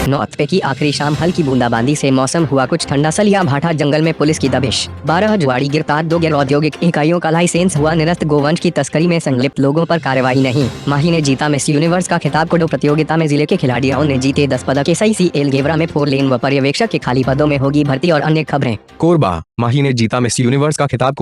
North पे की आखिरी शाम हल्की बूंदाबांदी से मौसम हुआ कुछ ठंडा। सलिया भाटा जंगल में पुलिस की दबिश, 12 जुआड़ी गिरफ्तार, 2 गैर औद्योगिक इकाइयों का लाइसेंस हुआ निरस्त। गोवंश की तस्करी में संलिप्त लोगों पर कार्रवाई नहीं। माही ने जीता मिस यूनिवर्स का खिताब। कुडो प्रतियोगिता में जिले के खिलाड़ियों ने जीते 10 पदक। SICL गेवरा में 4 लेन व पर्यवेक्षक के खाली पदों में होगी भर्ती। और अन्य खबरें। कोरबा, माही ने जीता मिस यूनिवर्स का खिताब।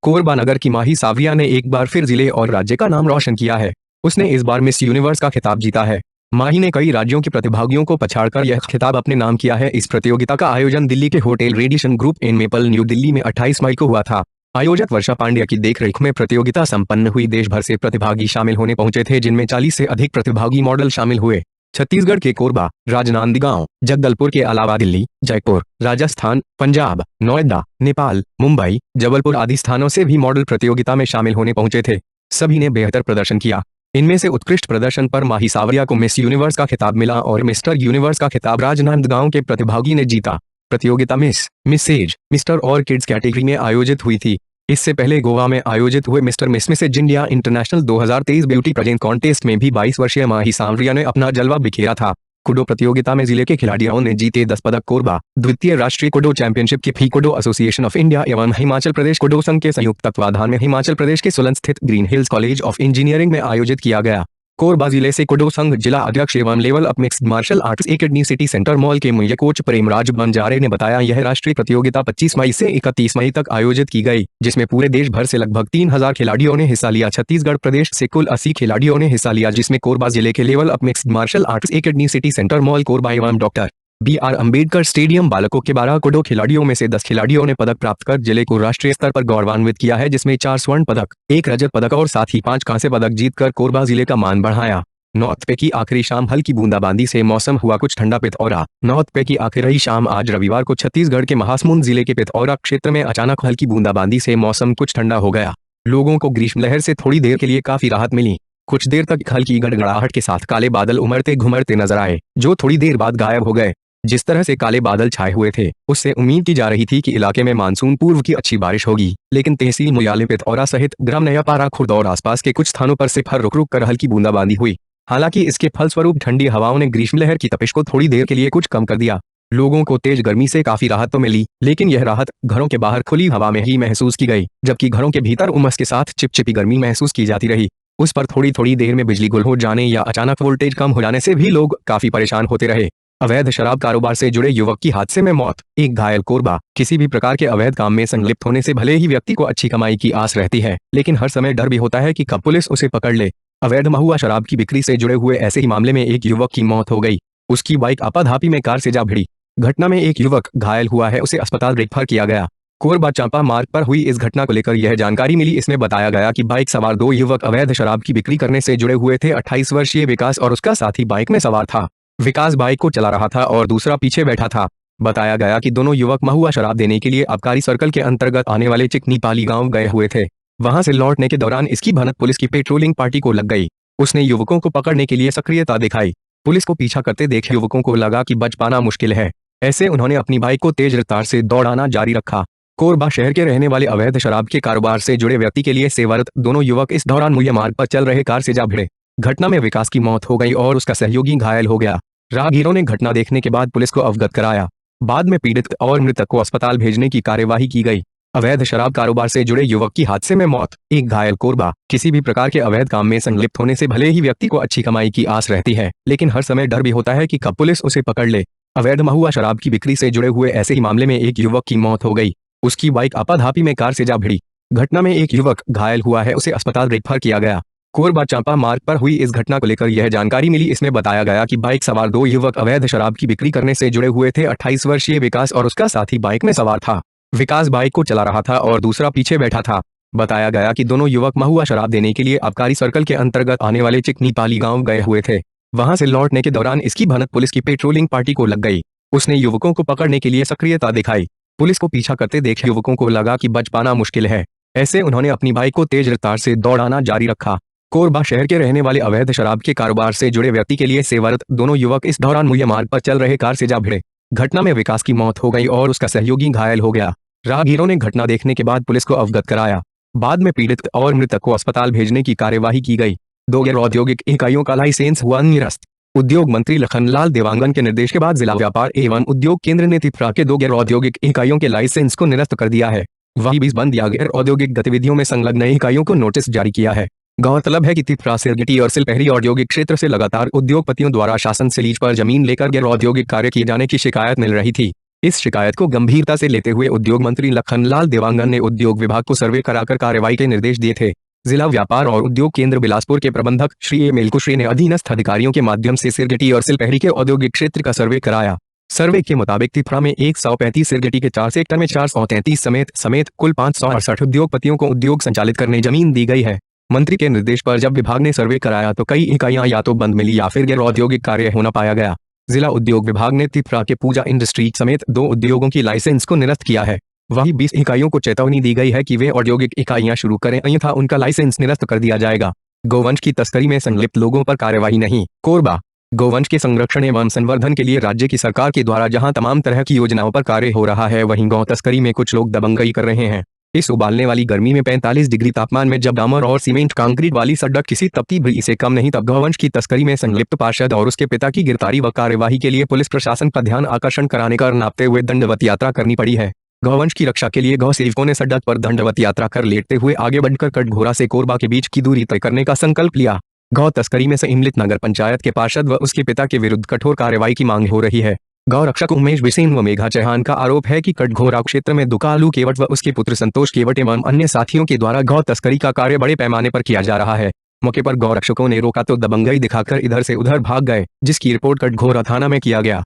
कोरबा नगर की माही साविया ने एक बार फिर जिले और राज्य का नाम रोशन किया है। उसने इस बार मिस यूनिवर्स का खिताब जीता है। माही ने कई राज्यों के प्रतिभागियों को पछाड़कर यह खिताब अपने नाम किया है। इस प्रतियोगिता का आयोजन दिल्ली के hotel radiation group in maple new Delhi में 28 मई को हुआ था। आयोजक वर्षा पांड्या की देखरेख में प्रतियोगिता संपन्न हुई। देश भर से प्रतिभागी शामिल होने पहुंचे थे, जिनमें 40 से अधिक प्रतिभागी मॉडल शामिल हुए। छत्तीसगढ़ के कोरबा, राजनांदगांव, जगदलपुर के अलावा दिल्ली, जयपुर, राजस्थान, पंजाब, नोएडा, नेपाल, मुंबई, जबलपुर आदि स्थानों से भी मॉडल प्रतियोगिता में शामिल होने पहुंचे थे। सभी ने बेहतर प्रदर्शन किया। इनमें से उत्कृष्ट प्रदर्शन पर माही सावरिया को मिस यूनिवर्स का खिताब मिला और मिस्टर यूनिवर्स का खिताब राजनांदगांव के प्रतिभागी ने जीता। प्रतियोगिता मिसेज, मिस्टर और किड्स कैटेगरी में आयोजित हुई थी। इससे पहले गोवा में आयोजित हुए mister Mrs India international 2023 beauty pageant contest में भी 22 वर्षीय माही सावरिया ने अपना जलवा बिखेरा था। कुडो प्रतियोगिता में जिले के खिलाड़ियों ने जीते 10 पदक। कोरबा द्वितीय राष्ट्रीय कुडो चैंपियनशिप की फी कुडो एसोसिएशन ऑफ इंडिया एवं हिमाचल प्रदेश कुडो संघ के संयुक्त तत्वाधान में हिमाचल प्रदेश के सोलन स्थित green hills college of engineering में आयोजित किया गया। कोरबा जिले से कुडो संघ जिला अध्यक्ष एवं level up mixed martial arts academy city centre mall के मुख्य कोच प्रेमराज बंजारे ने बताया, यह राष्ट्रीय प्रतियोगिता 25 मई से 31 मई तक आयोजित की गई, जिसमें पूरे देश भर से लगभग 3000 खिलाड़ियों ने हिस्सा लिया। छत्तीसगढ़ प्रदेश से कुल 80 खिलाड़ियों ने हिस्सा लिया, जिसमें कोरबा जिले के level up mixed martial arts academy city centre mall Korba एवं डॉक्टर BR अम्बेडकर स्टेडियम बालकों के 12 कुडो खिलाड़ियों में से 10 खिलाड़ियों ने पदक प्राप्त कर जिले को राष्ट्रीय स्तर पर गौरवान्वित किया है, जिसमें 4 स्वर्ण पदक, 1 रजत पदक और साथ ही 5 कांस्य पदक जीतकर कोरबा जिले का मान बढ़ाया। नॉर्थ पे की आखिरी शाम हल्की बूंदाबांदी से मौसम हुआ कुछ ठंडा। पिथौरा, नॉर्थ पे की आखिरी शाम आज रविवार को छत्तीसगढ़ के महासमुंद जिले के पिथौरा क्षेत्र में अचानक हल्की बूंदाबांदी से मौसम कुछ ठंडा हो गया। लोगों को ग्रीष्म लहर से थोड़ी देर के लिए काफी राहत मिली। कुछ देर तक हल्की गड़गड़ाहट के साथ काले बादल उमड़ते घुमड़ते नजर आए, जो थोड़ी देर बाद गायब हो गए। जिस तरह से काले बादल छाए हुए थे, उससे उम्मीद की जा रही थी कि इलाके में मानसून पूर्व की अच्छी बारिश होगी, लेकिन तहसील मुयाले, पिथौरा सहित ग्राम नयापारा, खुर्द और आसपास के कुछ स्थानों पर सिर्फ रुक रुक कर हल्की बूंदाबांदी हुई। हालांकि इसके फलस्वरूप ठंडी हवाओं ने ग्रीष्म लहर की तपिश को थोड़ी देर के लिए कुछ कम कर दिया। लोगों को तेज गर्मी से काफी राहत तो मिली, लेकिन यह राहत घरों के बाहर खुली हवा में ही महसूस की गई, जबकि घरों के भीतर उमस के साथ चिपचिपी गर्मी महसूस की जाती रही। उस पर थोड़ी थोड़ी देर में बिजली गुल हो जाने या अचानक वोल्टेज कम हो जाने से भी लोग काफी परेशान होते रहे। अवैध शराब कारोबार से जुड़े युवक की हादसे में मौत, 1 घायल। कोरबा, किसी भी प्रकार के अवैध काम में संलिप्त होने से भले ही व्यक्ति को अच्छी कमाई की आस रहती है, लेकिन हर समय डर भी होता है कि कब पुलिस उसे पकड़ ले। अवैध महुआ शराब की बिक्री से जुड़े हुए ऐसे ही मामले में एक युवक की मौत हो गई। उसकी बाइक आपाधापी में कार से जा भिड़ी। घटना में एक युवक घायल हुआ है, उसे अस्पताल रेफर किया गया। कोरबा चांपा मार्ग पर हुई इस घटना को लेकर यह जानकारी मिली। इसमें बताया गया कि बाइक सवार 2 युवक अवैध शराब की बिक्री करने से जुड़े हुए थे। 28 वर्षीय विकास और उसका साथी बाइक में सवार था। विकास बाइक को चला रहा था और दूसरा पीछे बैठा था। बताया गया कि दोनों युवक महुआ शराब देने के लिए आबकारी सर्कल के अंतर्गत आने वाले चिकनी पाली गांव गए हुए थे। वहां से लौटने के दौरान इसकी भनक पुलिस की पेट्रोलिंग पार्टी को लग गई। उसने युवकों को पकड़ने के लिए सक्रियता दिखाई। पुलिस को पीछा करते देख युवकों को लगा कि बच पाना मुश्किल है, ऐसे उन्होंने अपनी बाइक को तेज रफ्तार से दौड़ाना जारी रखा। कोरबा शहर के रहने वाले अवैध शराब के कारोबार से जुड़े व्यक्ति के लिए सेवारत दोनों युवक इस दौरान मुख्य मार्ग पर चल रहे कार से जा भिड़े। घटना में विकास की मौत हो गई और उसका सहयोगी घायल हो गया। राहगीरों ने घटना देखने के बाद पुलिस को अवगत कराया। बाद में पीड़ित और मृतक को अस्पताल भेजने की कार्यवाही की गई। अवैध शराब कारोबार से जुड़े युवक की हादसे में मौत, 1 घायल। कोरबा, किसी भी प्रकार के अवैध काम में संलिप्त होने से भले ही व्यक्ति को अच्छी कमाई की आस रहती है, लेकिन हर समय डर भी होता है कि कब पुलिस उसे पकड़ ले। अवैध महुआ शराब की बिक्री से जुड़े हुए ऐसे ही मामले में एक युवक की मौत हो गई। उसकी बाइक आपाधापी में कार से जा भिड़ी। घटना में एक युवक घायल हुआ है, उसे अस्पताल रेफर किया गया। कोरबा चांपा मार्ग पर हुई इस घटना को लेकर यह जानकारी मिली। इसमें बताया गया कि बाइक सवार 2 युवक अवैध शराब की बिक्री करने से जुड़े हुए थे। 28 वर्षीय विकास और उसका साथी बाइक में सवार था। विकास बाइक को चला रहा था और दूसरा पीछे बैठा था। बताया गया कि दोनों युवक महुआ शराब देने के लिए आबकारी सर्कल के अंतर्गत आने वाले चिकनी पाली गांव गए हुए थे। वहां से लौटने के दौरान इसकी भनक पुलिस की पेट्रोलिंग पार्टी को लग गई। उसने युवकों को पकड़ने के लिए सक्रियता दिखाई। पुलिस को पीछा करते देख युवकों को लगा कि बच पाना मुश्किल है, ऐसे उन्होंने अपनी बाइक को तेज रफ्तार से दौड़ाना जारी रखा। कोरबा शहर के रहने वाले अवैध शराब के कारोबार से जुड़े व्यक्ति के लिए सेवारत दोनों युवक इस दौरान मुख्य मार्ग पर चल रहे कार से जा भिड़े। घटना में विकास की मौत हो गई और उसका सहयोगी घायल हो गया। राहगीरों ने घटना देखने के बाद पुलिस को अवगत कराया। बाद में पीड़ित और मृतक को अस्पताल भेजने की कार्यवाही की गई। 2 गैर औद्योगिक इकाइयों का लाइसेंस हुआ निरस्त। उद्योग मंत्री लखनलाल देवांगन के निर्देश के बाद जिला व्यापार एवं उद्योग केंद्र ने तिथरा के 2 गैर औद्योगिक इकाइयों के लाइसेंस को निरस्त कर दिया है। वहीं 20 बंद या गैर औद्योगिक गतिविधियों में संलग्न इकाइयों को नोटिस जारी किया है। गौरतलब है कि तिथरा सिरगिटी और सिलपहरी औद्योगिक क्षेत्र से लगातार उद्योगपतियों द्वारा शासन से लीज पर जमीन लेकर गैर औद्योगिक कार्य किए जाने की शिकायत मिल रही थी। इस शिकायत को गंभीरता से लेते हुए उद्योग मंत्री लखनलाल देवांगन ने उद्योग विभाग को सर्वे कराकर कार्रवाई के निर्देश दिए थे। जिला व्यापार और उद्योग केंद्र बिलासपुर के प्रबंधक श्री ए मेलकुश्री ने अधीनस्थ अधिकारियों के माध्यम से सिरगिटी और सिलपहरी के औद्योगिक क्षेत्र का सर्वे कराया। सर्वे के मुताबिक तिथरा में 135, सिरगिटी के 4 सेक्टर में 433 समेत कुल 568 उद्योगपतियों को उद्योग संचालित करने जमीन दी गई है। मंत्री के निर्देश पर जब विभाग ने सर्वे कराया तो कई इकाइयां या तो बंद मिली या फिर गैर औद्योगिक कार्य होना पाया गया। जिला उद्योग विभाग ने तिथरा के पूजा इंडस्ट्रीज समेत 2 उद्योगों की लाइसेंस को निरस्त किया है। वहीं 20 इकाइयों को चेतावनी दी गई है कि वे औद्योगिक इकाइयां शुरू करें, अन्यथा उनका लाइसेंस निरस्त कर दिया जाएगा। गोवंश की तस्करी में संलिप्त लोगों पर कार्रवाई नहीं। कोरबा गोवंश के संरक्षण एवं संवर्धन के लिए राज्य की सरकार के द्वारा जहां तमाम तरह की योजनाओं पर कार्य हो रहा है, वहीं गौ तस्करी में कुछ लोग दबंगई कर रहे हैं। इस उबालने वाली गर्मी में 45 डिग्री तापमान में जब डामर और सीमेंट कंक्रीट वाली सड़क किसी तपती भी से कम नहीं, तब गौवंश की तस्करी में संलिप्त पार्षद और उसके पिता की गिरफ्तारी व कार्यवाही के लिए पुलिस प्रशासन का ध्यान आकर्षण कराने कर नापते हुए दंडवत यात्रा करनी पड़ी है। गौवंश की रक्षा के लिए गौ सेवकों ने सड़क पर दंडवत यात्रा कर लेटते हुए आगे बढ़कर कटघोरा से कोरबा के बीच की दूरी तय करने का संकल्प लिया। गौ तस्करी में सम्मिलित नगर पंचायत के पार्षद व उसके पिता के विरुद्ध कठोर कार्रवाई की मांग हो रही है। गौ रक्षक उमेश बिसेन व मेघा चौहान का आरोप है कि कटघोरा क्षेत्र में दुकालू केवट व उसके पुत्र संतोष केवट एवं अन्य साथियों के द्वारा गौ तस्करी का कार्य बड़े पैमाने पर किया जा रहा है। मौके पर गौ रक्षकों ने रोका तो दबंगई दिखाकर इधर से उधर भाग गए, जिसकी रिपोर्ट कटघोरा थाना में किया गया।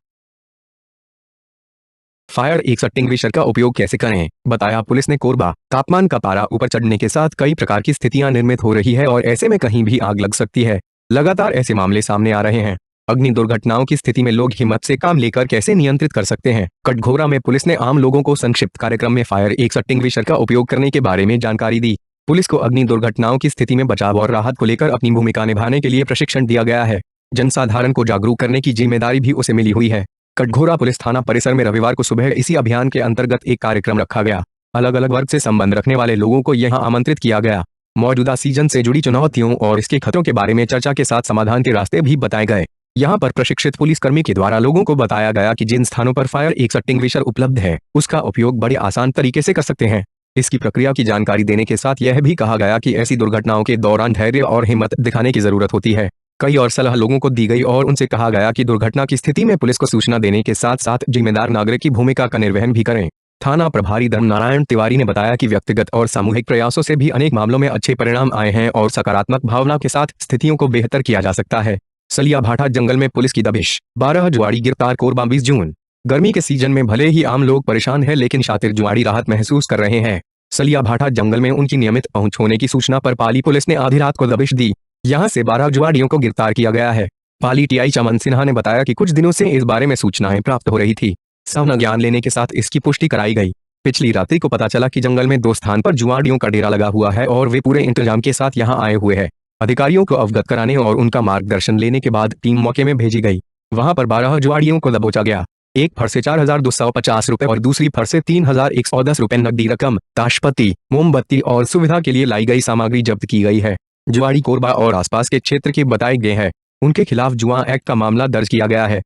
फायर एक्सटिंग्विशर का उपयोग कैसे करें, बताया पुलिस ने। कोरबा तापमान का पारा ऊपर चढ़ने के साथ कई प्रकार की स्थितियां निर्मित हो रही है और ऐसे में कहीं भी आग लग सकती है। लगातार ऐसे मामले सामने आ रहे हैं। अग्नि दुर्घटनाओं की स्थिति में लोग हिम्मत से काम लेकर कैसे नियंत्रित कर सकते हैं। कटघोरा में पुलिस ने आम लोगों को संक्षिप्त कार्यक्रम में फायर एक्सटिंग्विशर का उपयोग करने के बारे में जानकारी दी। पुलिस को अग्नि दुर्घटनाओं की स्थिति में बचाव और राहत को लेकर अपनी भूमिका निभाने के लिए प्रशिक्षण दिया गया है। जनसाधारण को जागरूक करने की जिम्मेदारी भी उसे मिली हुई है। कटघोरा पुलिस थाना परिसर में रविवार को सुबह इसी अभियान के अंतर्गत एक कार्यक्रम रखा गया। अलग अलग वर्ग से संबंध रखने वाले लोगों को यहां आमंत्रित किया गया। मौजूदा सीजन से जुड़ी चुनौतियों और इसके खतरों के बारे में चर्चा के साथ समाधान के रास्ते भी बताए गए। यहां पर प्रशिक्षित पुलिसकर्मी के द्वारा लोगों को बताया गया कि जिन स्थानों पर फायर एक्सटिंग्विशर उपलब्ध है, उसका उपयोग बड़े आसान तरीके से कर सकते हैं। इसकी प्रक्रिया की जानकारी देने के साथ यह भी कहा गया कि ऐसी दुर्घटनाओं के दौरान धैर्य और हिम्मत दिखाने की जरूरत होती है। कई और सलाह लोगों को दी गई और उनसे कहा गया कि दुर्घटना की स्थिति में पुलिस को सूचना देने के साथ साथ जिम्मेदार नागरिक की भूमिका का निर्वहन भी करें। थाना प्रभारी धर्मनारायण तिवारी ने बताया कि व्यक्तिगत और सामूहिक प्रयासों से भी अनेक मामलों में अच्छे परिणाम आए हैं और सकारात्मक भावना के साथ स्थितियों को बेहतर किया जा सकता है। सलिया भाठा जंगल में पुलिस की दबिश, 12 जुआड़ी गिरफ्तार। कोरबा 20 जून। गर्मी के सीजन में भले ही आम लोग परेशान हैं, लेकिन शातिर जुआड़ी राहत महसूस कर रहे हैं। सलिया भाठा जंगल में उनकी नियमित पहुंच होने की सूचना पर पाली पुलिस ने आधी रात को दबिश दी। यहां से 12 जुआड़ियों को गिरफ्तार किया गया है। पाली टीआई चमन सिन्हा ने बताया कि कुछ दिनों से इस बारे में सूचनाएं प्राप्त हो रही थी। सवना ज्ञान लेने के साथ इसकी पुष्टि कराई गई। पिछली रात्रि को पता चला कि जंगल में 2 स्थान पर जुआड़ियों का डेरा लगा हुआ है और वे पूरे इंतजाम के साथ यहां आए हुए हैं। अधिकारियों को अवगत कराने और उनका मार्गदर्शन लेने के बाद टीम मौके में भेजी गई। वहां पर 12 जुआड़ियों को दबोचा गया। एक फर से 4,250 रुपए और दूसरी फर से 3,110 रुपए नकदी रकम, ताशपत्ती, मोमबत्ती और सुविधा के लिए लाई गई सामग्री जब्त की गई है। जुआड़ी कोरबा और आसपास के क्षेत्र के बताए गए हैं। उनके खिलाफ जुआ एक्ट का मामला दर्ज किया गया है।